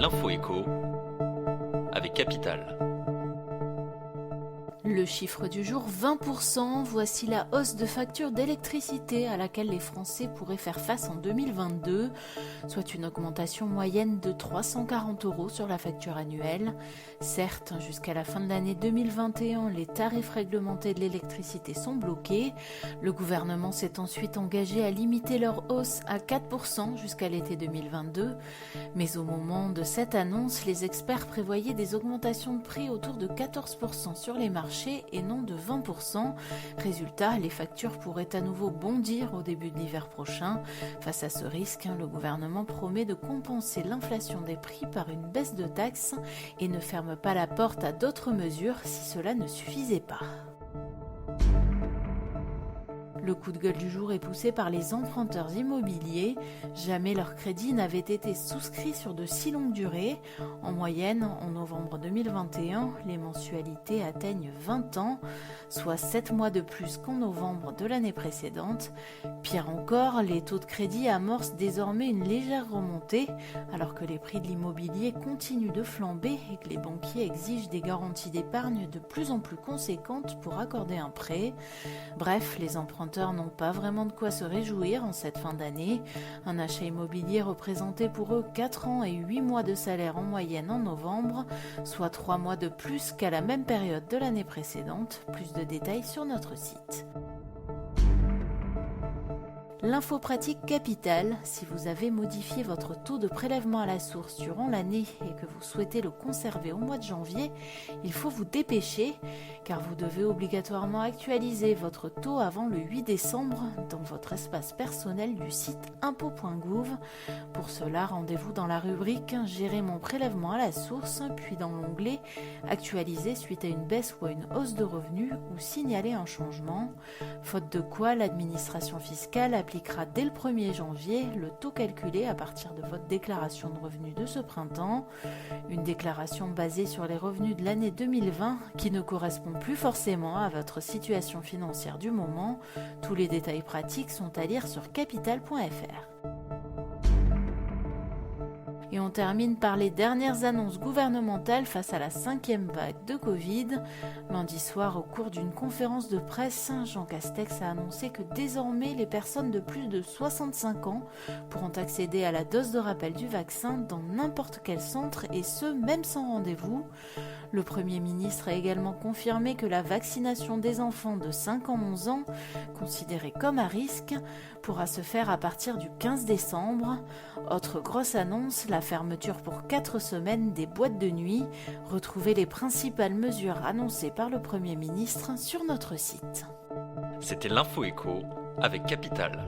L'info écho avec Capital. Le chiffre du jour, 20%, voici la hausse de facture d'électricité à laquelle les Français pourraient faire face en 2022, soit une augmentation moyenne de 340 € sur la facture annuelle. Certes, jusqu'à la fin de l'année 2021, les tarifs réglementés de l'électricité sont bloqués. Le gouvernement s'est ensuite engagé à limiter leur hausse à 4% jusqu'à l'été 2022. Mais au moment de cette annonce, les experts prévoyaient des augmentations de prix autour de 14% sur les marchés et non de 20%. Résultat, les factures pourraient à nouveau bondir au début de l'hiver prochain. Face à ce risque, le gouvernement promet de compenser l'inflation des prix par une baisse de taxes et ne ferme pas la porte à d'autres mesures si cela ne suffisait pas. Le coup de gueule du jour est poussé par les emprunteurs immobiliers. Jamais leur crédit n'avait été souscrit sur de si longues durées. En moyenne, en novembre 2021, les mensualités atteignent 20 ans, soit 7 mois de plus qu'en novembre de l'année précédente. Pire encore, les taux de crédit amorcent désormais une légère remontée, alors que les prix de l'immobilier continuent de flamber et que les banquiers exigent des garanties d'épargne de plus en plus conséquentes pour accorder un prêt. Bref, les emprunteurs n'ont pas vraiment de quoi se réjouir en cette fin d'année. Un achat immobilier représentait pour eux 4 ans et 8 mois de salaire en moyenne en novembre, soit 3 mois de plus qu'à la même période de l'année précédente. Plus de détails sur notre site. L'info pratique Capital, si vous avez modifié votre taux de prélèvement à la source durant l'année et que vous souhaitez le conserver au mois de janvier, il faut vous dépêcher car vous devez obligatoirement actualiser votre taux avant le 8 décembre dans votre espace personnel du site impôts.gouv. Pour cela, rendez-vous dans la rubrique « Gérer mon prélèvement à la source » puis dans l'onglet « Actualiser suite à une baisse ou à une hausse de revenus » ou « Signaler un changement ». Faute de quoi, l'administration fiscale appliquera dès le 1er janvier le taux calculé à partir de votre déclaration de revenus de ce printemps. Une déclaration basée sur les revenus de l'année 2020 qui ne correspond plus forcément à votre situation financière du moment. Tous les détails pratiques sont à lire sur capital.fr. Et on termine par les dernières annonces gouvernementales face à la 5e vague de Covid. Lundi soir, au cours d'une conférence de presse, Jean Castex a annoncé que désormais les personnes de plus de 65 ans pourront accéder à la dose de rappel du vaccin dans n'importe quel centre et ce, même sans rendez-vous. Le Premier ministre a également confirmé que la vaccination des enfants de 5 ans à 11 ans, considérés comme à risque, pourra se faire à partir du 15 décembre. Autre grosse annonce, la fermeture pour 4 semaines des boîtes de nuit. Retrouvez les principales mesures annoncées par le Premier ministre sur notre site. C'était l'info écho avec Capital.